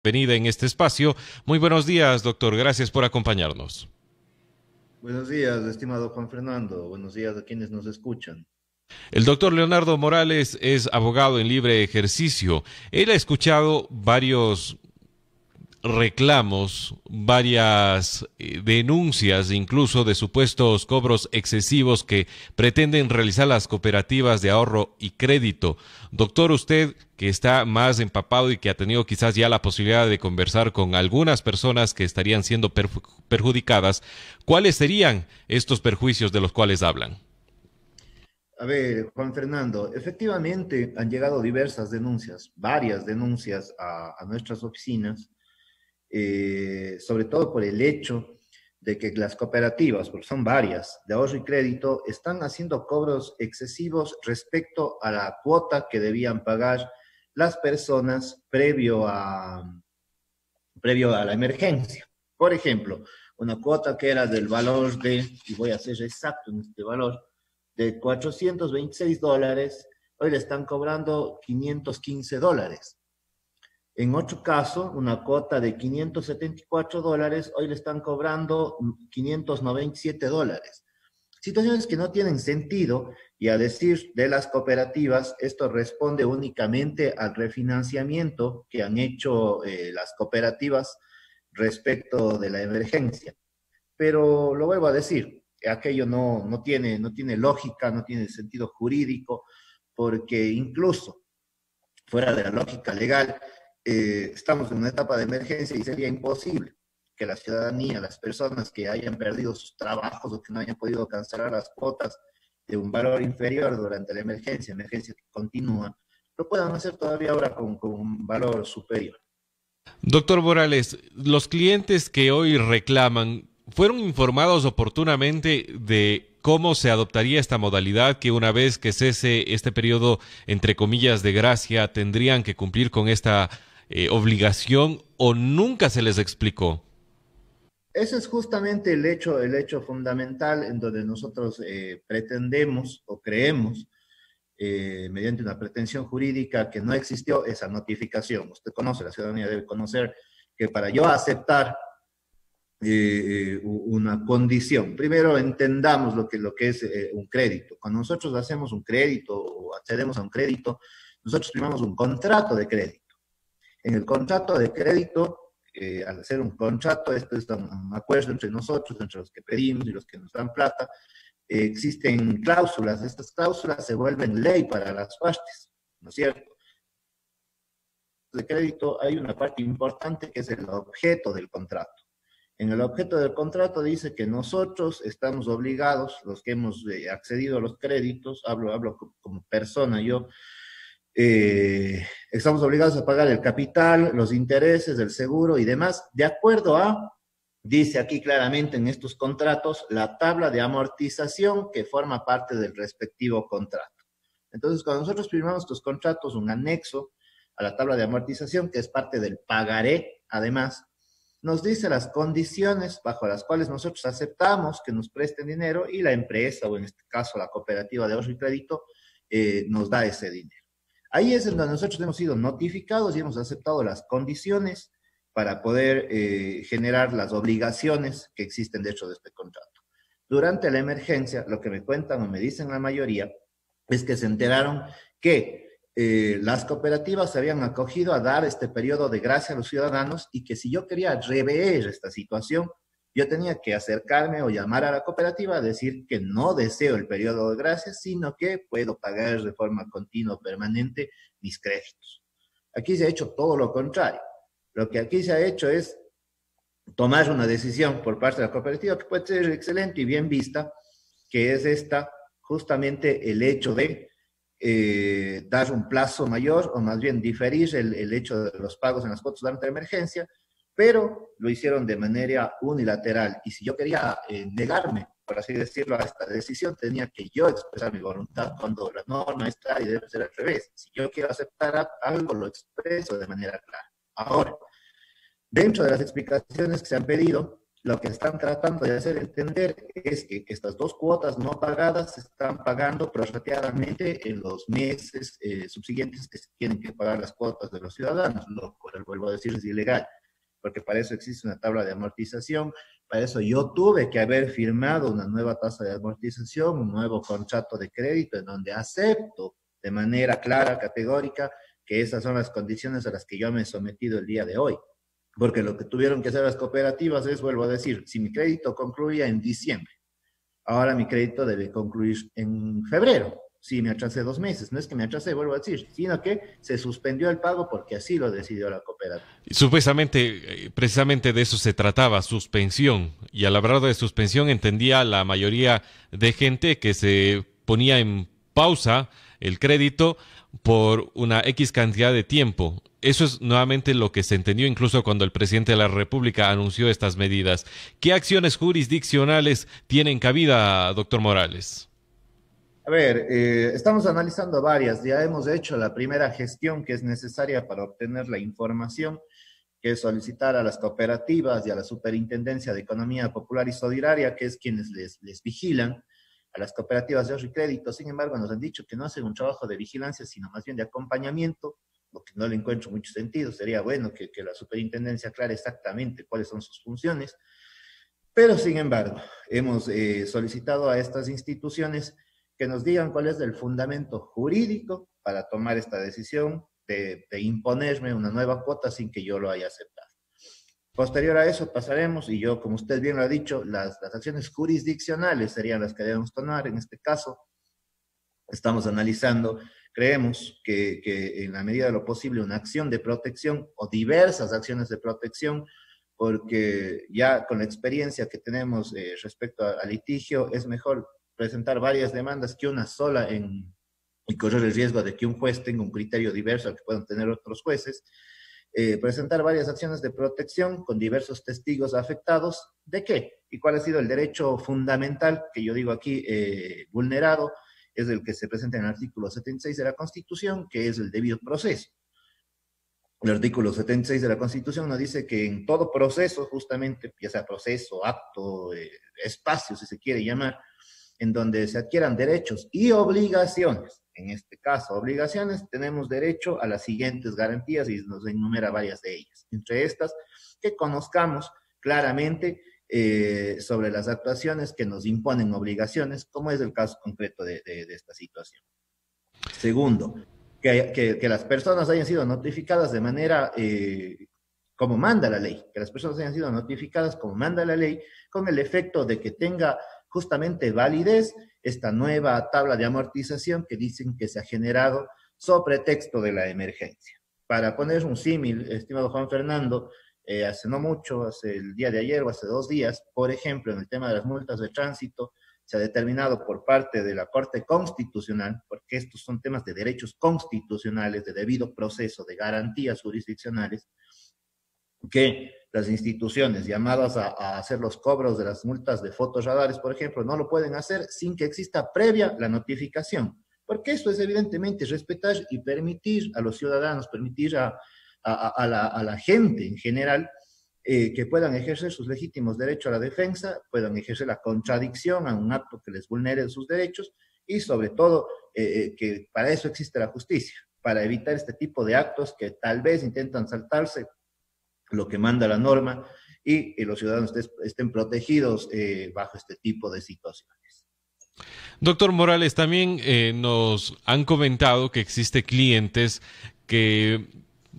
bienvenida en este espacio. Muy buenos días, doctor. Gracias por acompañarnos. Buenos días, estimado Juan Fernando. Buenos días a quienes nos escuchan. El doctor Leonardo Morales es abogado en libre ejercicio. Él ha escuchado varios reclamos, varias denuncias incluso de supuestos cobros excesivos que pretenden realizar las cooperativas de ahorro y crédito. Doctor, usted que está más empapado y que ha tenido quizás ya la posibilidad de conversar con algunas personas que estarían siendo perjudicadas, ¿cuáles serían estos perjuicios de los cuales hablan? A ver, Juan Fernando, efectivamente han llegado diversas denuncias, varias denuncias a nuestras oficinas, sobre todo por el hecho de que las cooperativas, porque son varias, de ahorro y crédito, están haciendo cobros excesivos respecto a la cuota que debían pagar las personas previo a la emergencia. Por ejemplo, una cuota que era del valor de, y voy a ser exacto en este valor, de $426, hoy le están cobrando $515. En otro caso, una cuota de $574, hoy le están cobrando $597. Situaciones que no tienen sentido y a decir de las cooperativas, esto responde únicamente al refinanciamiento que han hecho las cooperativas respecto de la emergencia. Pero lo vuelvo a decir, aquello no tiene lógica, no tiene sentido jurídico, porque incluso fuera de la lógica legal, estamos en una etapa de emergencia y sería imposible que la ciudadanía, las personas que hayan perdido sus trabajos o que no hayan podido cancelar las cuotas de un valor inferior durante la emergencia que continúa, lo puedan hacer todavía ahora con un valor superior. Doctor Morales, los clientes que hoy reclaman, ¿fueron informados oportunamente de cómo se adoptaría esta modalidad, que una vez que cese este periodo, entre comillas, de gracia, tendrían que cumplir con esta obligación, o nunca se les explicó? Ese es justamente el hecho fundamental en donde nosotros pretendemos o creemos, mediante una pretensión jurídica, que no existió esa notificación. Usted conoce, la ciudadanía debe conocer que para yo aceptar una condición, primero entendamos lo que es un crédito. Cuando nosotros hacemos un crédito o accedemos a un crédito, nosotros firmamos un contrato de crédito. En el contrato de crédito, al hacer un contrato, esto es un acuerdo entre nosotros, entre los que pedimos y los que nos dan plata, existen cláusulas. Estas cláusulas se vuelven ley para las partes, ¿no es cierto? De crédito hay una parte importante que es el objeto del contrato. En el objeto del contrato dice que nosotros estamos obligados, los que hemos accedido a los créditos, hablo como persona yo, estamos obligados a pagar el capital, los intereses, el seguro y demás, de acuerdo a, dice aquí claramente en estos contratos, la tabla de amortización que forma parte del respectivo contrato. Entonces, cuando nosotros firmamos estos contratos, un anexo a la tabla de amortización, que es parte del pagaré, además, nos dice las condiciones bajo las cuales nosotros aceptamos que nos presten dinero y la empresa, o en este caso la cooperativa de ahorro y crédito, nos da ese dinero. Ahí es en donde nosotros hemos sido notificados y hemos aceptado las condiciones para poder generar las obligaciones que existen dentro de este contrato. Durante la emergencia, lo que me cuentan o me dicen la mayoría es que se enteraron que las cooperativas se habían acogido a dar este periodo de gracia a los ciudadanos y que si yo quería rever esta situación, yo tenía que acercarme o llamar a la cooperativa a decir que no deseo el periodo de gracia, sino que puedo pagar de forma continua o permanente mis créditos. Aquí se ha hecho todo lo contrario. Lo que aquí se ha hecho es tomar una decisión por parte de la cooperativa que puede ser excelente y bien vista, que es esta, justamente el hecho de dar un plazo mayor o más bien diferir el hecho de los pagos en las cuotas durante la emergencia, pero lo hicieron de manera unilateral. Y si yo quería negarme, por así decirlo, a esta decisión, tenía que yo expresar mi voluntad cuando la norma está y debe ser al revés. Si yo quiero aceptar algo, lo expreso de manera clara. Ahora, dentro de las explicaciones que se han pedido, lo que están tratando de hacer entender es que estas dos cuotas no pagadas se están pagando prorrateadamente en los meses subsiguientes que se tienen que pagar las cuotas de los ciudadanos, lo cual, vuelvo a decir, es ilegal, porque para eso existe una tabla de amortización, para eso yo tuve que haber firmado una nueva tasa de amortización, un nuevo contrato de crédito en donde acepto de manera clara, categórica, que esas son las condiciones a las que yo me he sometido el día de hoy. Porque lo que tuvieron que hacer las cooperativas es, vuelvo a decir, si mi crédito concluía en diciembre, ahora mi crédito debe concluir en febrero. Si me atrasé 2 meses, no es que me atrasé, vuelvo a decir, sino que se suspendió el pago porque así lo decidió la cooperativa. Supuestamente, precisamente de eso se trataba, suspensión. Y al hablar de suspensión entendía la mayoría de gente que se ponía en pausa el crédito por una X cantidad de tiempo. Eso es nuevamente lo que se entendió incluso cuando el presidente de la República anunció estas medidas. ¿Qué acciones jurisdiccionales tienen cabida, doctor Morales? A ver, estamos analizando varias. Ya hemos hecho la primera gestión que es necesaria para obtener la información, que es solicitar a las cooperativas y a la Superintendencia de Economía Popular y Solidaria, que es quienes les vigilan, a las cooperativas de ahorro y crédito. Sin embargo, nos han dicho que no hacen un trabajo de vigilancia, sino más bien de acompañamiento, lo que no le encuentro mucho sentido. Sería bueno que la Superintendencia aclare exactamente cuáles son sus funciones. Pero, sin embargo, hemos solicitado a estas instituciones que nos digan cuál es el fundamento jurídico para tomar esta decisión de imponerme una nueva cuota sin que yo lo haya aceptado. Posterior a eso pasaremos, y yo, como usted bien lo ha dicho, las acciones jurisdiccionales serían las que debemos tomar. En este caso, estamos analizando, creemos que en la medida de lo posible una acción de protección o diversas acciones de protección, porque ya con la experiencia que tenemos respecto al litigio, es mejor presentar varias demandas que una sola y correr el riesgo de que un juez tenga un criterio diverso al que puedan tener otros jueces. Presentar varias acciones de protección con diversos testigos afectados. ¿De qué? ¿Y cuál ha sido el derecho fundamental que yo digo aquí vulnerado? Es el que se presenta en el artículo 76 de la Constitución, que es el debido proceso. El artículo 76 de la Constitución nos dice que en todo proceso, justamente, ya sea proceso, acto, espacio, si se quiere llamar, en donde se adquieran derechos y obligaciones. En este caso, obligaciones, tenemos derecho a las siguientes garantías y nos enumera varias de ellas. Entre estas, que conozcamos claramente sobre las actuaciones que nos imponen obligaciones, como es el caso concreto de esta situación. Segundo, que las personas hayan sido notificadas de manera como manda la ley, que las personas hayan sido notificadas como manda la ley, con el efecto de que tenga justamente validez esta nueva tabla de amortización que dicen que se ha generado sobre texto de la emergencia. Para poner un símil, estimado Juan Fernando, hace no mucho, hace el día de ayer o hace 2 días, por ejemplo, en el tema de las multas de tránsito, se ha determinado por parte de la Corte Constitucional, porque estos son temas de derechos constitucionales, de debido proceso, de garantías jurisdiccionales, que las instituciones llamadas a hacer los cobros de las multas de fotorradares, por ejemplo, no lo pueden hacer sin que exista previa la notificación, porque eso es evidentemente respetar y permitir a los ciudadanos, permitir a la gente en general que puedan ejercer sus legítimos derechos a la defensa, puedan ejercer la contradicción a un acto que les vulnere sus derechos y sobre todo que para eso existe la justicia, para evitar este tipo de actos que tal vez intentan saltarse lo que manda la norma y los ciudadanos estén protegidos bajo este tipo de situaciones. Doctor Morales, también nos han comentado que existe clientes que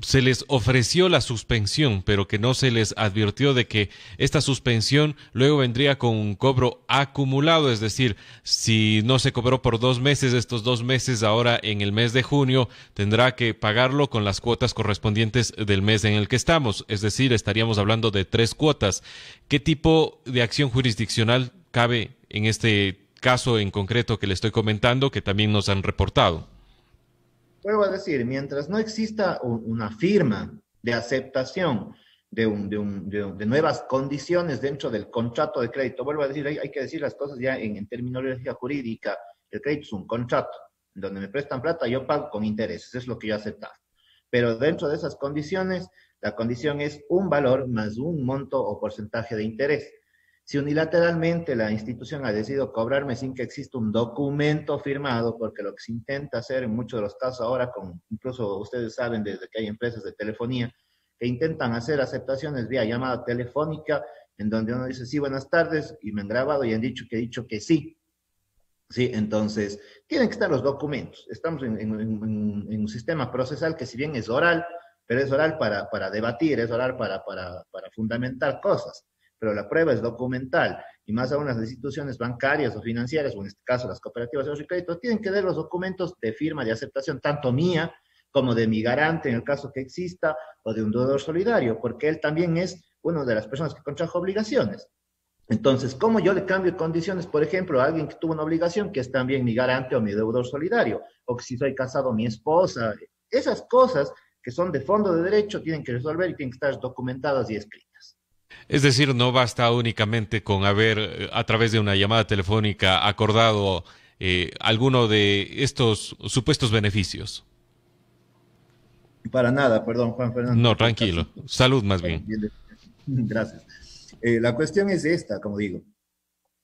se les ofreció la suspensión, pero que no se les advirtió de que esta suspensión luego vendría con un cobro acumulado, es decir, si no se cobró por 2 meses, estos 2 meses ahora en el mes de junio tendrá que pagarlo con las cuotas correspondientes del mes en el que estamos, es decir, estaríamos hablando de 3 cuotas. ¿Qué tipo de acción jurisdiccional cabe en este caso en concreto que le estoy comentando, que también nos han reportado? Vuelvo a decir, mientras no exista una firma de aceptación de nuevas condiciones dentro del contrato de crédito, vuelvo a decir, hay que decir las cosas ya en terminología jurídica, el crédito es un contrato, donde me prestan plata, yo pago con intereses, es lo que yo he aceptado. Pero dentro de esas condiciones, La condición es un valor más un monto o porcentaje de interés. Si unilateralmente la institución ha decidido cobrarme sin que exista un documento firmado, porque lo que se intenta hacer en muchos de los casos ahora, incluso ustedes saben desde que hay empresas de telefonía que intentan hacer aceptaciones vía llamada telefónica, en donde uno dice, sí, buenas tardes, y me han grabado y han dicho que he dicho que sí. Sí, entonces, tienen que estar los documentos. Estamos en un sistema procesal que si bien es oral, pero es oral para debatir, es oral para fundamentar cosas, pero la prueba es documental, y más aún las instituciones bancarias o financieras, o en este caso las cooperativas de ahorro y crédito, tienen que ver los documentos de firma de aceptación, tanto mía como de mi garante en el caso que exista, o de un deudor solidario, porque él también es una de las personas que contrajo obligaciones. Entonces, ¿cómo yo le cambio condiciones, por ejemplo, a alguien que tuvo una obligación que es también mi garante o mi deudor solidario? O que si soy casado, mi esposa. Esas cosas que son de fondo de derecho tienen que resolver y tienen que estar documentadas y escritas. Es decir, no basta únicamente con haber, a través de una llamada telefónica, acordado alguno de estos supuestos beneficios. Para nada, perdón, Juan Fernando. No, tranquilo. Salud más bien. Gracias. La cuestión es esta, como digo,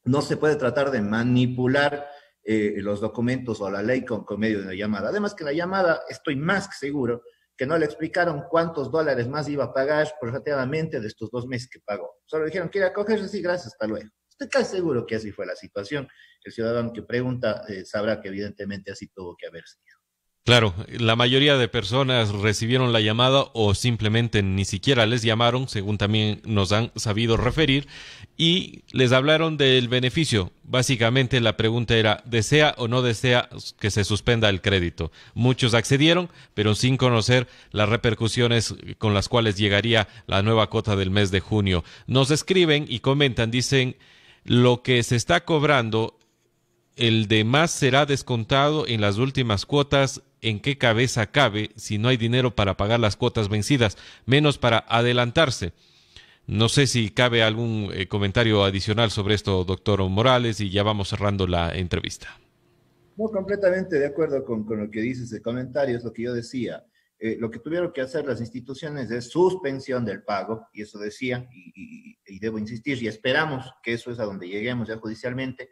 no se puede tratar de manipular los documentos o la ley con medio de una llamada. Además que la llamada, estoy más que seguro, que no le explicaron cuántos dólares más iba a pagar prorrateadamente de estos 2 meses que pagó. Solo dijeron, ¿quiere acogerse? Sí, gracias, hasta luego. Estoy casi seguro que así fue la situación. El ciudadano que pregunta sabrá que evidentemente así tuvo que haber sido. Claro, la mayoría de personas recibieron la llamada o simplemente ni siquiera les llamaron, según también nos han sabido referir, y les hablaron del beneficio. Básicamente la pregunta era, ¿desea o no desea que se suspenda el crédito? Muchos accedieron, pero sin conocer las repercusiones con las cuales llegaría la nueva cuota del mes de junio. Nos escriben y comentan, dicen, lo que se está cobrando, el de más será descontado en las últimas cuotas. ¿En qué cabeza cabe si no hay dinero para pagar las cuotas vencidas, menos para adelantarse? No sé si cabe algún comentario adicional sobre esto, doctor Morales, y ya vamos cerrando la entrevista. No, completamente de acuerdo con lo que dices de comentario, es lo que yo decía. Lo que tuvieron que hacer las instituciones es suspensión del pago, y eso decía, y debo insistir, y esperamos que eso es a donde lleguemos ya judicialmente.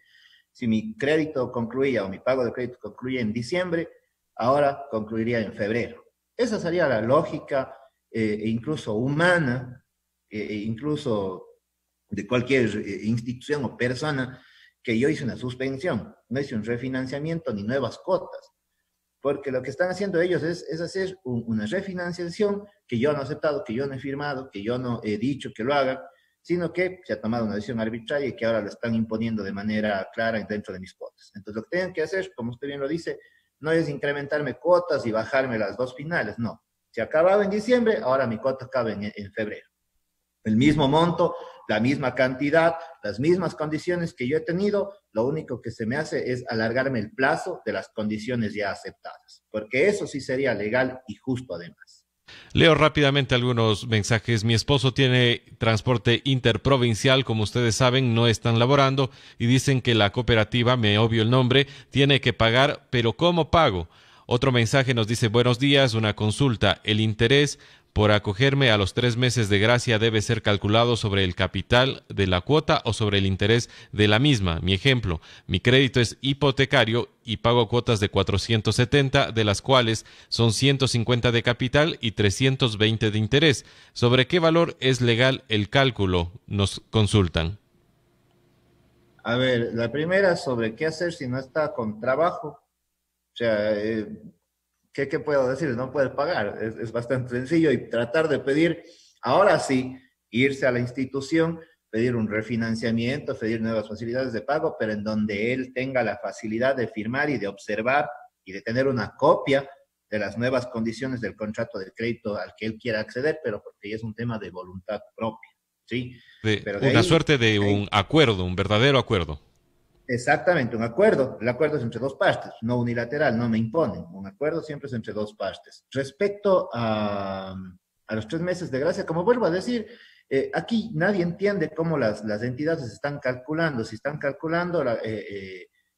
Si mi crédito concluía o mi pago de crédito concluye en diciembre, ahora concluiría en febrero. Esa sería la lógica, incluso humana, incluso de cualquier institución o persona, que yo hice una suspensión, no hice un refinanciamiento ni nuevas cuotas, porque lo que están haciendo ellos es hacer una refinanciación que yo no he aceptado, que yo no he firmado, que yo no he dicho que lo hagan, sino que se ha tomado una decisión arbitraria y que ahora lo están imponiendo de manera clara dentro de mis cuotas. Entonces, lo que tienen que hacer, como usted bien lo dice, no es incrementarme cuotas y bajarme las dos finales, no. Si acababa en diciembre, ahora mi cuota acaba en febrero. El mismo monto, la misma cantidad, las mismas condiciones que yo he tenido, lo único que se me hace es alargarme el plazo de las condiciones ya aceptadas, porque eso sí sería legal y justo además. Leo rápidamente algunos mensajes. Mi esposo tiene transporte interprovincial, como ustedes saben, no están laborando y dicen que la cooperativa, me obvio el nombre, tiene que pagar, pero ¿cómo pago? Otro mensaje nos dice, buenos días, una consulta. El interés por acogerme a los 3 meses de gracia debe ser calculado sobre el capital de la cuota o sobre el interés de la misma. Mi ejemplo, mi crédito es hipotecario y pago cuotas de 470, de las cuales son 150 de capital y 320 de interés. ¿Sobre qué valor es legal el cálculo? Nos consultan. A ver, la primera sobre qué hacer si no está con trabajo. O sea, ¿qué puedo decir? No puede pagar. Es bastante sencillo y tratar de pedir, ahora sí, irse a la institución, pedir un refinanciamiento, pedir nuevas facilidades de pago, pero en donde él tenga la facilidad de firmar y de observar y de tener una copia de las nuevas condiciones del contrato de crédito al que él quiera acceder, pero porque ya es un tema de voluntad propia, ¿sí? Pero Una suerte de un acuerdo, un verdadero acuerdo. Exactamente, un acuerdo. El acuerdo es entre dos partes, no unilateral, no me imponen. Un acuerdo siempre es entre dos partes. Respecto a los 3 meses de gracia, como vuelvo a decir, aquí nadie entiende cómo las entidades están calculando, si están calculando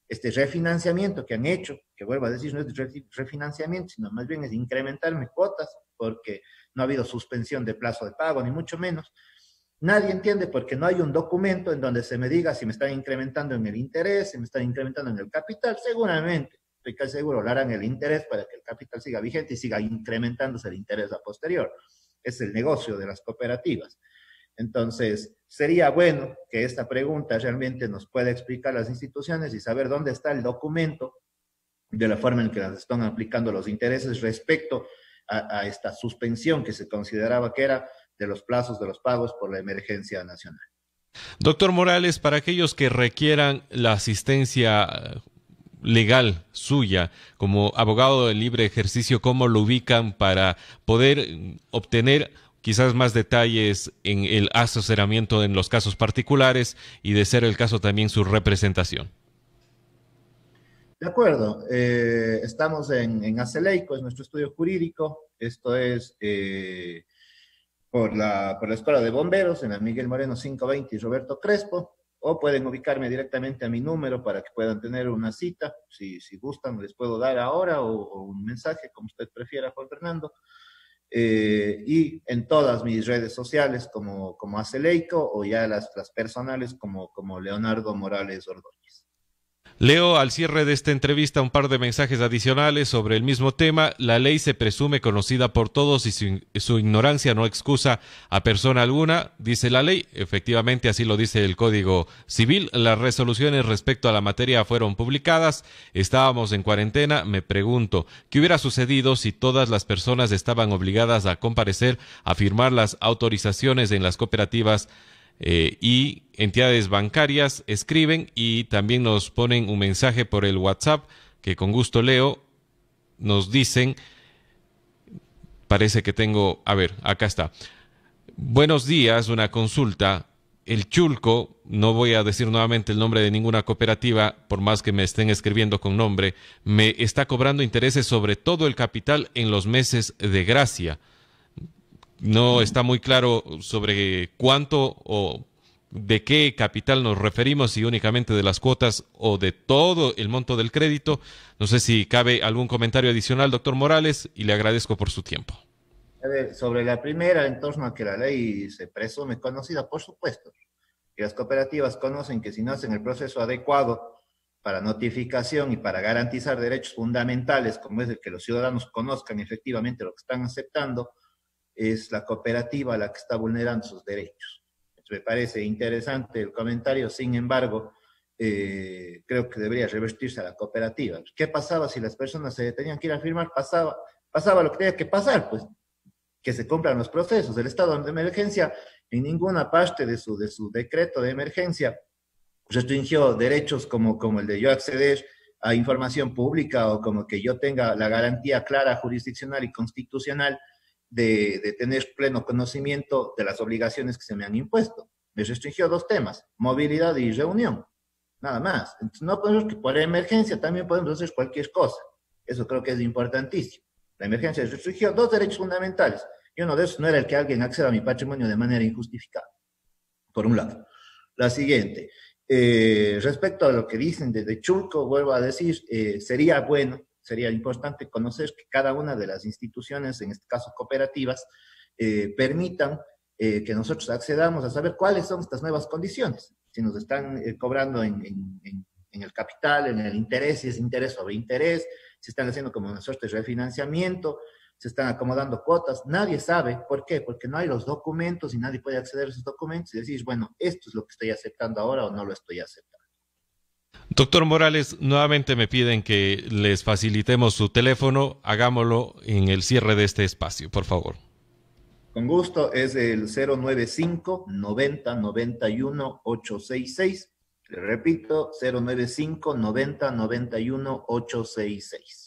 este refinanciamiento que han hecho, que vuelvo a decir, no es refinanciamiento, sino más bien es incrementarme cuotas. porque no ha habido suspensión de plazo de pago, ni mucho menos. Nadie entiende porque no hay un documento en donde se me diga si me están incrementando en el interés, si me están incrementando en el capital. Seguramente, estoy casi seguro, lo harán el interés para que el capital siga vigente y siga incrementándose el interés a posterior. Es el negocio de las cooperativas. Entonces, sería bueno que esta pregunta realmente nos pueda explicar las instituciones y saber dónde está el documento de la forma en que las están aplicando los intereses respecto a esta suspensión que se consideraba que era de los plazos de los pagos por la emergencia nacional. Doctor Morales, para aquellos que requieran la asistencia legal suya como abogado de libre ejercicio, ¿cómo lo ubican para poder obtener quizás más detalles en el asesoramiento en los casos particulares y, de ser el caso, también su representación? De acuerdo, estamos en Aceleico, es nuestro estudio jurídico. Esto es por la Escuela de Bomberos, en la Miguel Moreno 520 y Roberto Crespo, o pueden ubicarme directamente a mi número para que puedan tener una cita. Si gustan, les puedo dar ahora o un mensaje, como usted prefiera, Juan Fernando. Y en todas mis redes sociales como Aceleico, o ya las personales como Leonardo Morales Ordóñez. Leo al cierre de esta entrevista un par de mensajes adicionales sobre el mismo tema. La ley se presume conocida por todos y su ignorancia no excusa a persona alguna, dice la ley. Efectivamente, así lo dice el Código Civil. Las resoluciones respecto a la materia fueron publicadas. Estábamos en cuarentena. Me pregunto, ¿qué hubiera sucedido si todas las personas estaban obligadas a comparecer a firmar las autorizaciones en las cooperativas y entidades bancarias? Escriben y también nos ponen un mensaje por el WhatsApp que con gusto leo. Nos dicen, parece que tengo, a ver, acá está. Buenos días, una consulta. El Chulco, no voy a decir nuevamente el nombre de ninguna cooperativa, por más que me estén escribiendo con nombre, me está cobrando intereses sobre todo el capital en los meses de gracia. No está muy claro sobre cuánto o de qué capital nos referimos, si únicamente de las cuotas o de todo el monto del crédito. No sé si cabe algún comentario adicional, doctor Morales, y le agradezco por su tiempo. A ver, sobre la primera, en torno a que la ley se presume conocida, por supuesto, y las cooperativas conocen que si no hacen el proceso adecuado para notificación y para garantizar derechos fundamentales, como es el que los ciudadanos conozcan efectivamente lo que están aceptando, es la cooperativa la que está vulnerando sus derechos. Me parece interesante el comentario, sin embargo, creo que debería revertirse a la cooperativa. ¿Qué pasaba si las personas se tenían que ir a firmar? Pasaba lo que tenía que pasar, pues, que se cumplan los procesos. El estado de emergencia, en ninguna parte de su decreto de emergencia, restringió derechos como el de yo acceder a información pública, o como que yo tenga la garantía clara, jurisdiccional y constitucional de tener pleno conocimiento de las obligaciones que se me han impuesto. Me restringió dos temas: movilidad y reunión, nada más. Entonces, no podemos, que por emergencia también podemos hacer cualquier cosa. Eso creo que es importantísimo. La emergencia restringió dos derechos fundamentales, y uno de esos no era el que alguien acceda a mi patrimonio de manera injustificada, por un lado. La siguiente, respecto a lo que dicen de Chulco, vuelvo a decir, sería importante conocer que cada una de las instituciones, en este caso cooperativas, permitan que nosotros accedamos a saber cuáles son estas nuevas condiciones. Si nos están cobrando en el capital, en el interés, si es interés sobre interés, si están haciendo como una suerte de refinanciamiento, se están acomodando cuotas. Nadie sabe. ¿Por qué? Porque no hay los documentos y nadie puede acceder a esos documentos y decir, bueno, esto es lo que estoy aceptando ahora o no lo estoy aceptando. Doctor Morales, nuevamente me piden que les facilitemos su teléfono. Hagámoslo en el cierre de este espacio, por favor. Con gusto, es el 095 90 91 866. Le repito, 095 90 91 866.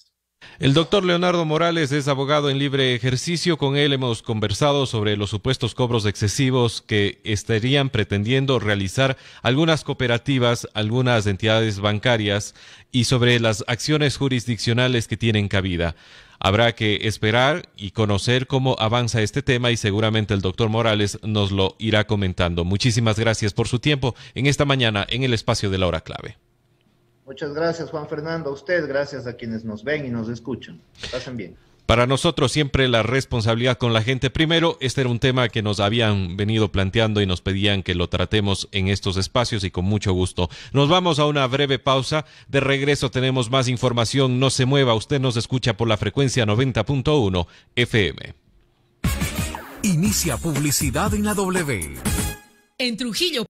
El doctor Leonardo Morales es abogado en libre ejercicio. Con él hemos conversado sobre los supuestos cobros excesivos que estarían pretendiendo realizar algunas cooperativas, algunas entidades bancarias, y sobre las acciones jurisdiccionales que tienen cabida. Habrá que esperar y conocer cómo avanza este tema, y seguramente el doctor Morales nos lo irá comentando. Muchísimas gracias por su tiempo en esta mañana en el espacio de la hora clave. Muchas gracias, Juan Fernando, a usted, gracias a quienes nos ven y nos escuchan. Que pasen bien. Para nosotros siempre la responsabilidad con la gente primero. Este era un tema que nos habían venido planteando y nos pedían que lo tratemos en estos espacios y con mucho gusto. Nos vamos a una breve pausa. De regreso tenemos más información. No se mueva, usted nos escucha por la frecuencia 90.1 FM. Inicia publicidad en la W. En Trujillo